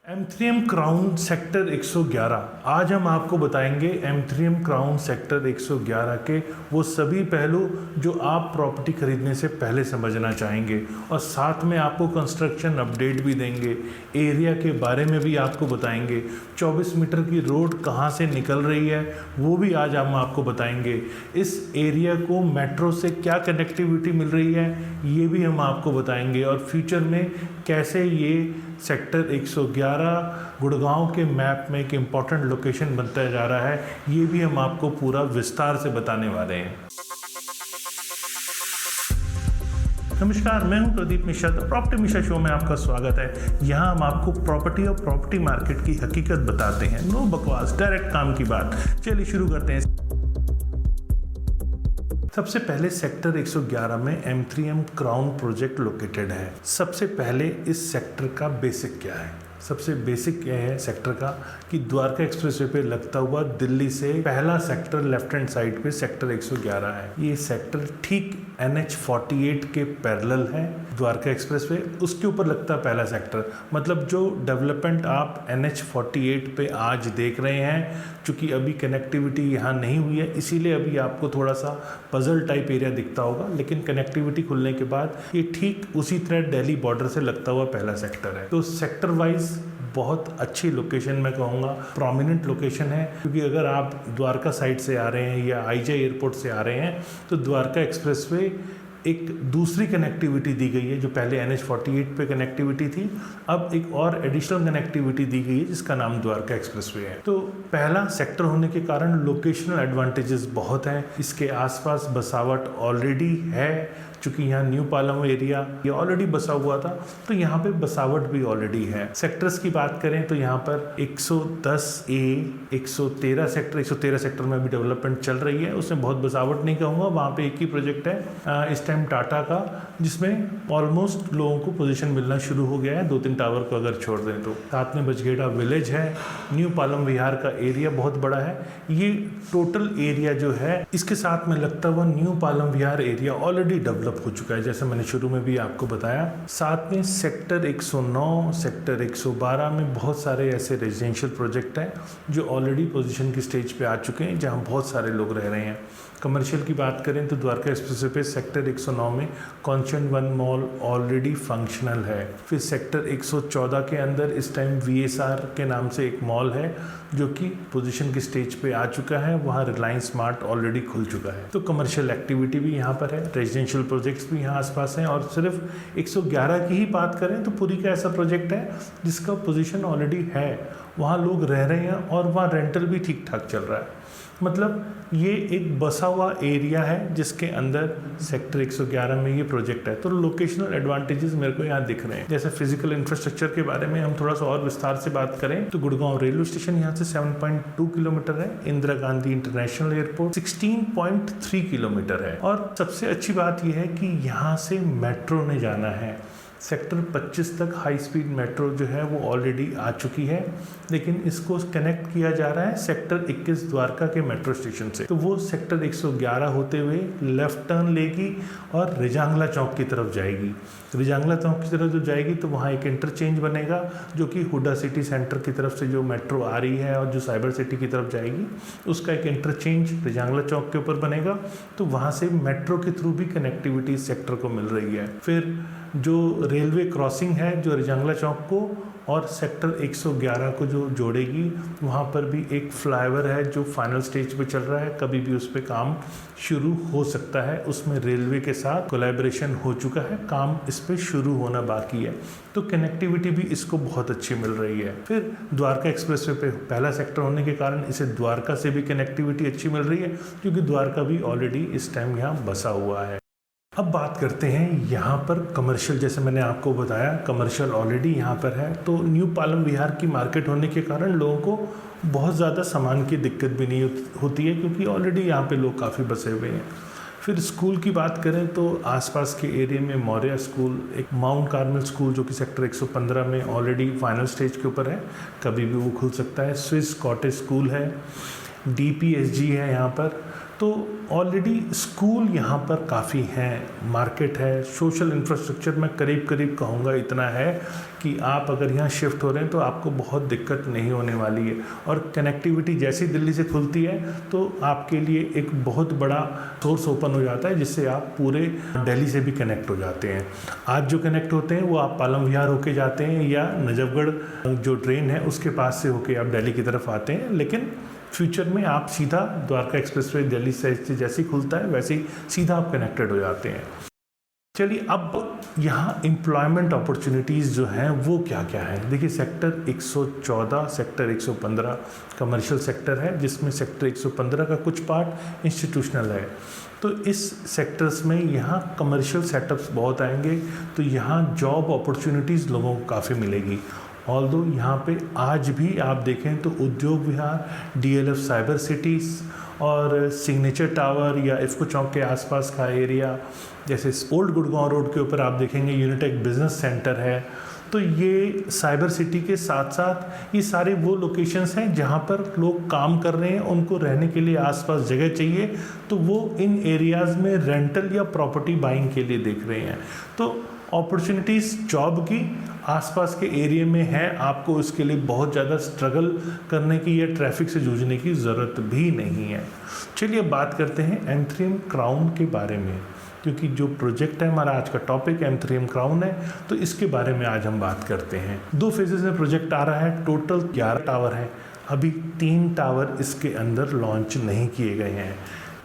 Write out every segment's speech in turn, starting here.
M3M crown sector 111। आज हम आपको बताएंगे M3M क्राउन सेक्टर 111 के वो सभी पहलू जो आप प्रॉपर्टी खरीदने से पहले समझना चाहेंगे, और साथ में आपको कंस्ट्रक्शन अपडेट भी देंगे। एरिया के बारे में भी आपको बताएंगे। 24 मीटर की रोड कहाँ से निकल रही है वो भी आज हम आपको बताएंगे। इस एरिया को मेट्रो से क्या कनेक्टिविटी मिल रही है ये भी हम आपको बताएंगे, और फ्यूचर में कैसे ये सेक्टर 111 गुड़गांव के मैप में एक इम्पॉर्टेंट लोकेशन बनता जा रहा है, ये भी हम आपको पूरा विस्तार से बताने वाले हैं। नमस्कार, मैं हूं Pradeep Mishra. The property Mishra show में आपका स्वागत है। यहां हम आपको प्रॉपर्टी और प्रॉपर्टी मार्केट की हकीकत बताते हैं। नो बकवास, डायरेक्ट काम की बात। चलिए शुरू करते हैं। सबसे पहले सेक्टर 111 में M3M क्राउन प्रोजेक्ट लोकेटेड है। सबसे पहले इस सेक्टर का बेसिक क्या है? सबसे बेसिक यह है सेक्टर का कि द्वारका एक्सप्रेसवे पे लगता हुआ दिल्ली से पहला सेक्टर लेफ्ट हैंड साइड पे सेक्टर 111 है। ये सेक्टर ठीक NH48 के पैरेलल है, द्वारका एक्सप्रेसवे उसके ऊपर लगता है पहला सेक्टर। मतलब जो डेवलपमेंट आप NH48 पे आज देख रहे हैं, चूँकि अभी कनेक्टिविटी यहाँ नहीं हुई है इसीलिए अभी आपको थोड़ा सा पजल टाइप एरिया दिखता होगा, लेकिन कनेक्टिविटी खुलने के बाद ये ठीक उसी तरह दिल्ली बॉर्डर से लगता हुआ पहला सेक्टर है। तो सेक्टर वाइज बहुत अच्छी लोकेशन, मैं कहूँगा प्रोमिनेंट लोकेशन है, क्योंकि अगर आप द्वारका साइड से आ रहे हैं या IJ एयरपोर्ट से आ रहे हैं तो द्वारका एक्सप्रेसवे एक दूसरी कनेक्टिविटी दी गई है। जो पहले NH48 पे कनेक्टिविटी थी, अब एक और एडिशनल कनेक्टिविटी दी गई है जिसका नाम द्वारका एक्सप्रेसवे है। तो पहला सेक्टर होने के कारण लोकेशनल एडवांटेजेस बहुत हैं। इसके आसपास बसावट ऑलरेडी है, चूँकि यहाँ न्यू पालम एरिया ये ऑलरेडी बसा हुआ था, तो यहाँ पे बसावट भी ऑलरेडी है। सेक्टर्स की बात करें तो यहाँ पर 110A 113 सेक्टर में अभी डेवलपमेंट चल रही है। उसमें बहुत बसावट नहीं कहूँगा, वहाँ पे एक ही प्रोजेक्ट है इस टाइम टाटा का, जिसमें ऑलमोस्ट लोगों को पोजीशन मिलना शुरू हो गया है, 2-3 टावर को अगर छोड़ दें तो। साथ में बजगेड़ा विलेज है। न्यू पालम विहार का एरिया बहुत बड़ा है। ये टोटल एरिया जो है इसके साथ में लगता हुआ न्यू पालम विहार एरिया ऑलरेडी डेवलप हो चुका है, जैसे मैंने शुरू में भी आपको बताया। साथ में सेक्टर 109 सेक्टर 112 में बहुत सारे ऐसे रेजिडेंशियल प्रोजेक्ट हैं जो ऑलरेडी पोजीशन की स्टेज पे आ चुके हैं, जहां बहुत सारे लोग रह रहे हैं। कमर्शियल की बात करें तो द्वारका एक्सप्रेसवे पे सेक्टर 109 में कॉन्स्टेंट 1 मॉल ऑलरेडी फंक्शनल है। फिर सेक्टर 114 के अंदर इस टाइम VSR के नाम से एक मॉल है जो कि पोजीशन की स्टेज पे आ चुका है। वहाँ रिलायंस स्मार्ट ऑलरेडी खुल चुका है। तो कमर्शियल एक्टिविटी भी यहाँ पर है, रेजिडेंशियल प्रोजेक्ट्स भी यहाँ आसपास हैं। और सिर्फ 111 की ही बात करें तो पूरी का ऐसा प्रोजेक्ट है जिसका पोजीशन ऑलरेडी है, वहाँ लोग रह रहे हैं और वहाँ रेंटल भी ठीक ठाक चल रहा है। मतलब ये एक बसा हुआ एरिया है जिसके अंदर सेक्टर 111 में ये प्रोजेक्ट है। तो लोकेशनल एडवांटेजेस मेरे को यहाँ दिख रहे हैं। जैसे फिजिकल इंफ्रास्ट्रक्चर के बारे में हम थोड़ा सा और विस्तार से बात करें तो गुड़गांव रेलवे स्टेशन यहाँ से 7.2 किलोमीटर है। Indira Gandhi international airport 16.3 kilometre है। और सबसे अच्छी बात यह है कि यहाँ से मेट्रो ने जाना है। सेक्टर 25 तक हाई स्पीड मेट्रो जो है वो ऑलरेडी आ चुकी है, लेकिन इसको कनेक्ट किया जा रहा है सेक्टर 21 द्वारका के मेट्रो स्टेशन से। तो वो सेक्टर 111 होते हुए लेफ्ट टर्न लेगी और रिजांगला चौक की तरफ जाएगी। रिजांगला चौक की तरफ जो जाएगी तो वहाँ एक इंटरचेंज बनेगा जो कि हुडा सिटी सेंटर की तरफ से जो मेट्रो आ रही है और जो साइबर सिटी की तरफ जाएगी उसका एक इंटरचेंज रिजांगला चौक के ऊपर बनेगा। तो वहाँ से मेट्रो के थ्रू भी कनेक्टिविटी सेक्टर को मिल रही है। फिर जो रेलवे क्रॉसिंग है जो रिजांगला चौक को और सेक्टर 111 को जो जोड़ेगी, वहाँ पर भी एक फ्लाईओवर है जो फाइनल स्टेज पे चल रहा है। कभी भी उस पर काम शुरू हो सकता है। उसमें रेलवे के साथ कोलैबोरेशन हो चुका है, काम इस पर शुरू होना बाकी है। तो कनेक्टिविटी भी इसको बहुत अच्छी मिल रही है। फिर द्वारका एक्सप्रेसवे पे पहला सेक्टर होने के कारण इसे द्वारका से भी कनेक्टिविटी अच्छी मिल रही है, क्योंकि द्वारका भी ऑलरेडी इस टाइम यहाँ बसा हुआ है। अब बात करते हैं यहाँ पर कमर्शियल। जैसे मैंने आपको बताया कमर्शियल ऑलरेडी यहाँ पर है। तो न्यू पालम विहार की मार्केट होने के कारण लोगों को बहुत ज़्यादा सामान की दिक्कत भी नहीं होती है, क्योंकि ऑलरेडी यहाँ पे लोग काफ़ी बसे हुए हैं। फिर स्कूल की बात करें तो आसपास के एरिया में मौर्य स्कूल, एक माउंट कार्मल स्कूल जो कि सेक्टर 115 में ऑलरेडी फाइनल स्टेज के ऊपर है, कभी भी वो खुल सकता है। स्विस कॉटेज स्कूल है, DPSG है यहाँ पर। तो ऑलरेडी स्कूल यहाँ पर काफ़ी हैं, मार्केट है, सोशल इंफ्रास्ट्रक्चर मैं करीब करीब कहूँगा इतना है कि आप अगर यहाँ शिफ्ट हो रहे हैं तो आपको बहुत दिक्कत नहीं होने वाली है। और कनेक्टिविटी जैसी दिल्ली से खुलती है तो आपके लिए एक बहुत बड़ा सोर्स ओपन हो जाता है, जिससे आप पूरे दिल्ली से भी कनेक्ट हो जाते हैं। आज जो कनेक्ट होते हैं वो आप पालम विहार होके जाते हैं या नजफगढ़ जो ट्रेन है उसके पास से होके आप दिल्ली की तरफ आते हैं, लेकिन फ्यूचर में आप सीधा द्वारका एक्सप्रेसवे दिल्ली से जैसे खुलता है वैसे ही सीधा आप कनेक्टेड हो जाते हैं। चलिए अब यहाँ एम्प्लॉयमेंट अपॉर्चुनिटीज़ जो हैं वो क्या क्या है। देखिए सेक्टर 114, सेक्टर 115 कमर्शियल सेक्टर है, जिसमें सेक्टर 115 का कुछ पार्ट इंस्टीट्यूशनल है। तो इस सेक्टर्स में यहाँ कमर्शियल सेटअप्स बहुत आएंगे, तो यहाँ जॉब अपॉर्चुनिटीज़ लोगों को काफ़ी मिलेगी। ऑल्दो यहाँ पे आज भी आप देखें तो उद्योग विहार, DLF साइबर सिटीज़ और सिग्नेचर टावर या इफ्को चौक के आसपास का एरिया, जैसे ओल्ड गुड़गांव रोड के ऊपर आप देखेंगे यूनिटेक बिजनेस सेंटर है। तो ये साइबर सिटी के साथ साथ ये सारे वो लोकेशंस हैं जहाँ पर लोग काम कर रहे हैं, उनको रहने के लिए आसपास जगह चाहिए, तो वो इन एरियाज़ में रेंटल या प्रॉपर्टी बाइंग के लिए देख रहे हैं। तो अपॉर्चुनिटीज़ जॉब की आसपास के एरिया में है, आपको इसके लिए बहुत ज़्यादा स्ट्रगल करने की या ट्रैफिक से जूझने की ज़रूरत भी नहीं है। चलिए अब बात करते हैं M3M क्राउन के बारे में, क्योंकि जो प्रोजेक्ट है हमारा आज का टॉपिक M3M क्राउन है, तो इसके बारे में आज हम बात करते हैं। 2 फेजेस में प्रोजेक्ट आ रहा है, टोटल 11 टावर है। अभी 3 टावर इसके अंदर लॉन्च नहीं किए गए हैं।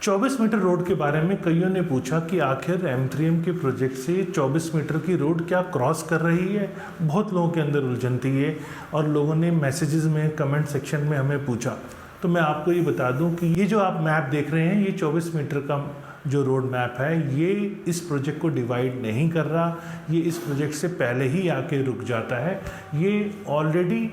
24 मीटर रोड के बारे में कईयों ने पूछा कि आखिर M3M के प्रोजेक्ट से 24 मीटर की रोड क्या क्रॉस कर रही है। बहुत लोगों के अंदर उलझन थी ये, और लोगों ने मैसेजेस में, कमेंट सेक्शन में हमें पूछा। तो मैं आपको ये बता दूं कि ये जो आप मैप देख रहे हैं, ये 24 मीटर का जो रोड मैप है, ये इस प्रोजेक्ट को डिवाइड नहीं कर रहा, ये इस प्रोजेक्ट से पहले ही आके रुक जाता है। ये ऑलरेडी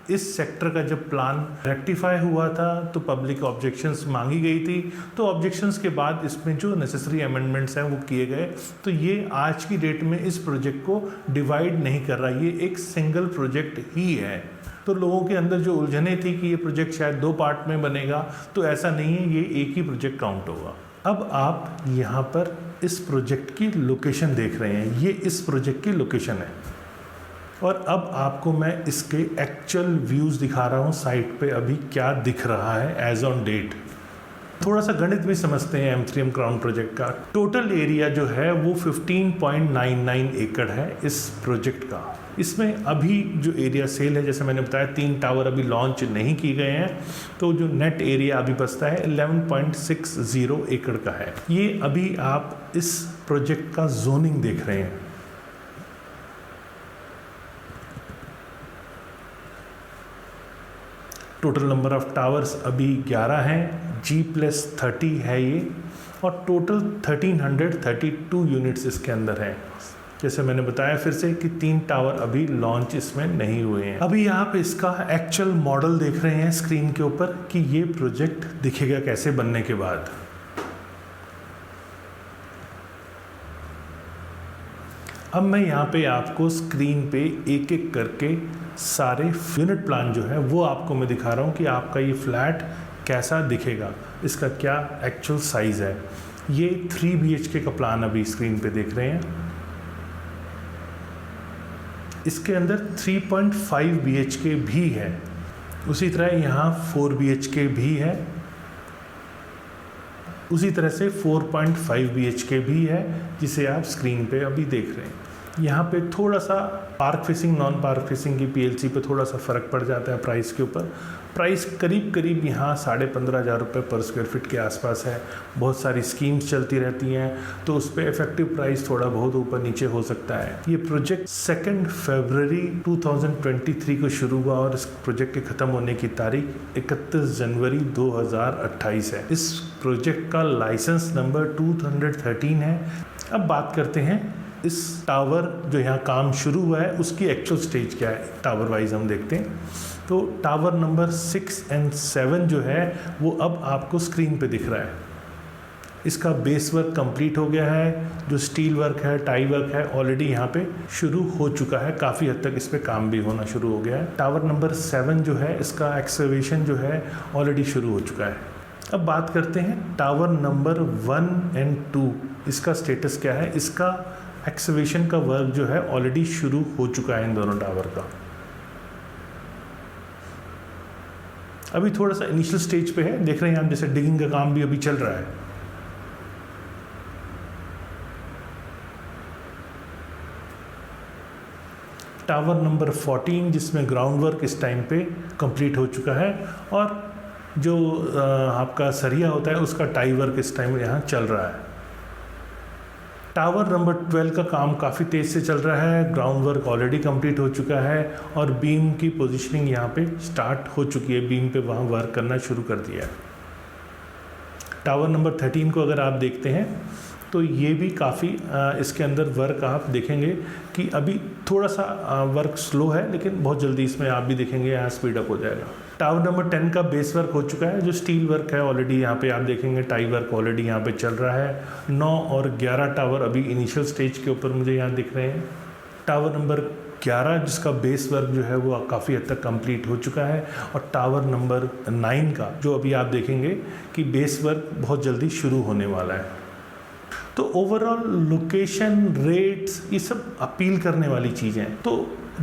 इस सेक्टर का जब प्लान रेक्टिफाई हुआ था तो पब्लिक ऑब्जेक्शंस मांगी गई थी, तो ऑब्जेक्शंस के बाद इसमें जो नेसेसरी अमेंडमेंट्स हैं वो किए गए। तो ये आज की डेट में इस प्रोजेक्ट को डिवाइड नहीं कर रहा, ये एक सिंगल प्रोजेक्ट ही है। तो लोगों के अंदर जो उलझने थी कि ये प्रोजेक्ट शायद 2 पार्ट में बनेगा, तो ऐसा नहीं है, ये एक ही प्रोजेक्ट काउंट होगा। अब आप यहाँ पर इस प्रोजेक्ट की लोकेशन देख रहे हैं, ये इस प्रोजेक्ट की लोकेशन है। और अब आपको मैं इसके एक्चुअल व्यूज़ दिखा रहा हूँ साइट पे अभी क्या दिख रहा है एज ऑन डेट। थोड़ा सा गणित भी समझते हैं M3M क्राउन प्रोजेक्ट का। टोटल एरिया जो है वो 15.99 एकड़ है इस प्रोजेक्ट का। इसमें अभी जो एरिया सेल है, जैसे मैंने बताया 3 टावर अभी लॉन्च नहीं किए गए हैं, तो जो नेट एरिया अभी बचता है 11.60 एकड़ का है। ये अभी आप इस प्रोजेक्ट का जोनिंग देख रहे हैं। टोटल नंबर ऑफ टावर्स अभी 11 हैं, G+30 है ये, और टोटल 1332 यूनिट्स इसके अंदर हैं। जैसे मैंने बताया फिर से कि 3 टावर अभी लॉन्च इसमें नहीं हुए हैं। अभी आप इसका एक्चुअल मॉडल देख रहे हैं स्क्रीन के ऊपर कि ये प्रोजेक्ट दिखेगा कैसे बनने के बाद। अब मैं यहाँ पे आपको स्क्रीन पे एक एक करके सारे यूनिट प्लान जो है वो आपको मैं दिखा रहा हूँ कि आपका ये फ्लैट कैसा दिखेगा, इसका क्या एक्चुअल साइज़ है। ये 3 BHK का प्लान अभी स्क्रीन पे देख रहे हैं। इसके अंदर 3.5 BHK भी है, उसी तरह यहाँ 4 BHK भी है, उसी तरह से 4.5 BHK भी है जिसे आप स्क्रीन पे अभी देख रहे हैं। यहाँ पे थोड़ा सा park facing, non park facing की PLC पे थोड़ा सा फ़र्क पड़ जाता है प्राइस के ऊपर। प्राइस करीब करीब यहाँ 15,500 रुपये पर स्क्वायर फीट के आसपास है। बहुत सारी स्कीम्स चलती रहती हैं, तो उस पर इफेक्टिव प्राइस थोड़ा बहुत ऊपर नीचे हो सकता है। ये प्रोजेक्ट 2 फरवरी 2023 को शुरू हुआ और इस प्रोजेक्ट के ख़त्म होने की तारीख 31 जनवरी 2028 है। इस प्रोजेक्ट का लाइसेंस नंबर 213 है। अब बात करते हैं इस टावर जो यहाँ काम शुरू हुआ है उसकी एक्चुअल स्टेज क्या है, टावर वाइज हम देखते हैं। तो टावर नंबर 6 और 7 जो है वो अब आपको स्क्रीन पे दिख रहा है। इसका बेस वर्क कंप्लीट हो गया है, जो स्टील वर्क है, टाई वर्क है, ऑलरेडी यहाँ पे शुरू हो चुका है। काफ़ी हद तक इस पे काम भी होना शुरू हो गया है। टावर नंबर 7 जो है इसका एक्सकवेशन जो है ऑलरेडी शुरू हो चुका है। अब बात करते हैं टावर नंबर 1 एंड 2, इसका स्टेटस क्या है। इसका एक्सकेवेशन का वर्क जो है ऑलरेडी शुरू हो चुका है इन दोनों टावर का। अभी थोड़ा सा इनिशियल स्टेज पे है, देख रहे हैं आप, जैसे डिगिंग का काम भी अभी चल रहा है। टावर नंबर 14 जिसमें ग्राउंड वर्क इस टाइम पे कंप्लीट हो चुका है और जो आपका सरिया होता है उसका टाई वर्क इस टाइम यहाँ चल रहा है। टावर नंबर 12 का काम काफ़ी तेज़ से चल रहा है, ग्राउंड वर्क ऑलरेडी कंप्लीट हो चुका है और बीम की पोजीशनिंग यहाँ पे स्टार्ट हो चुकी है, बीम पे वहाँ वर्क करना शुरू कर दिया है। टावर नंबर 13 को अगर आप देखते हैं तो ये भी काफ़ी इसके अंदर वर्क आप देखेंगे कि अभी थोड़ा सा वर्क स्लो है, लेकिन बहुत जल्दी इसमें आप भी देखेंगे यहाँ स्पीड अप हो जाएगा। टावर नंबर 10 का बेस वर्क हो चुका है, जो स्टील वर्क है ऑलरेडी यहाँ पे आप देखेंगे, टाई वर्क ऑलरेडी यहाँ पे चल रहा है। 9 और 11 टावर अभी इनिशियल स्टेज के ऊपर मुझे यहाँ दिख रहे हैं। टावर नंबर 11 जिसका बेस वर्क जो है वो काफ़ी हद तक कंप्लीट हो चुका है और टावर नंबर 9 का जो अभी आप देखेंगे कि बेस वर्क बहुत जल्दी शुरू होने वाला है। तो ओवरऑल लोकेशन, रेट्स, ये सब अपील करने वाली चीज़ें हैं। तो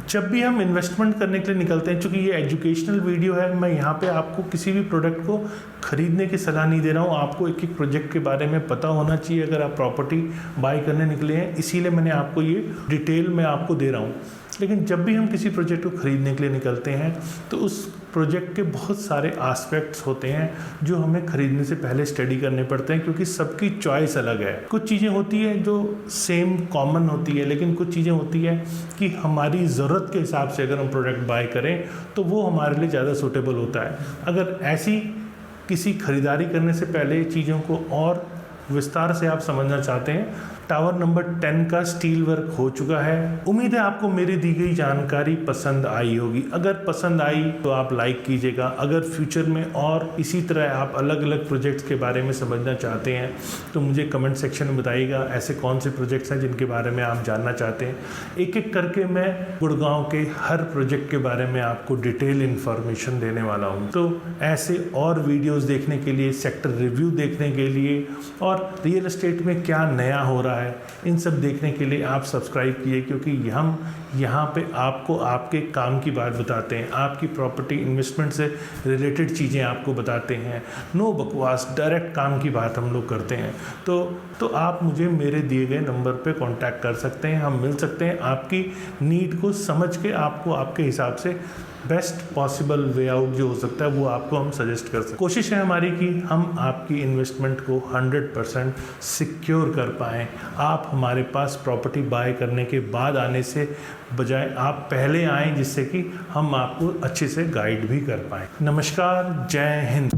जब भी हम इन्वेस्टमेंट करने के लिए निकलते हैं, चूँकि ये एजुकेशनल वीडियो है, मैं यहाँ पे आपको किसी भी प्रोडक्ट को खरीदने की सलाह नहीं दे रहा हूँ। आपको एक एक प्रोजेक्ट के बारे में पता होना चाहिए अगर आप प्रॉपर्टी बाय करने निकले हैं, इसीलिए मैंने आपको ये डिटेल में आपको दे रहा हूँ। लेकिन जब भी हम किसी प्रोजेक्ट को खरीदने के लिए निकलते हैं तो उस प्रोजेक्ट के बहुत सारे एस्पेक्ट्स होते हैं जो हमें खरीदने से पहले स्टडी करने पड़ते हैं, क्योंकि सबकी चॉइस अलग है। कुछ चीज़ें होती है जो सेम कॉमन होती है, लेकिन कुछ चीज़ें होती है कि हमारी ज़रूरत के हिसाब से अगर हम प्रोडक्ट बाय करें तो वो हमारे लिए ज़्यादा सूटेबल होता है। अगर ऐसी किसी खरीदारी करने से पहले चीज़ों को और विस्तार से आप समझना चाहते हैं, टावर नंबर 10 का स्टील वर्क हो चुका है। उम्मीद है आपको मेरी दी गई जानकारी पसंद आई होगी। अगर पसंद आई तो आप लाइक कीजिएगा। अगर फ्यूचर में और इसी तरह आप अलग अलग प्रोजेक्ट्स के बारे में समझना चाहते हैं तो मुझे कमेंट सेक्शन में बताइएगा ऐसे कौन से प्रोजेक्ट्स हैं जिनके बारे में आप जानना चाहते हैं। एक एक करके मैं गुड़गांव के हर प्रोजेक्ट के बारे में आपको डिटेल इन्फॉर्मेशन देने वाला हूँ। तो ऐसे और वीडियोज़ देखने के लिए, सेक्टर रिव्यू देखने के लिए और रियल एस्टेट में क्या नया हो रहा है, इन सब देखने के लिए आप सब्सक्राइब कीजिए, क्योंकि हम यहाँ पे आपको आपके काम की बात बताते हैं, आपकी प्रॉपर्टी इन्वेस्टमेंट से रिलेटेड चीज़ें आपको बताते हैं। नो बकवास, डायरेक्ट काम की बात हम लोग करते हैं। तो आप मुझे मेरे दिए गए नंबर पे कांटेक्ट कर सकते हैं, हम मिल सकते हैं। आपकी नीड को समझ के आपको आपके हिसाब से बेस्ट पॉसिबल वे आउट जो हो सकता है वो आपको हम सजेस्ट कर सकते हैं। कोशिश है हमारी कि हम आपकी इन्वेस्टमेंट को 100% सिक्योर कर पाएँ। आप हमारे पास प्रॉपर्टी बाय करने के बाद आने से बजाय आप पहले आएँ, जिससे कि हम आपको अच्छे से गाइड भी कर पाएँ। नमस्कार, जय हिंद।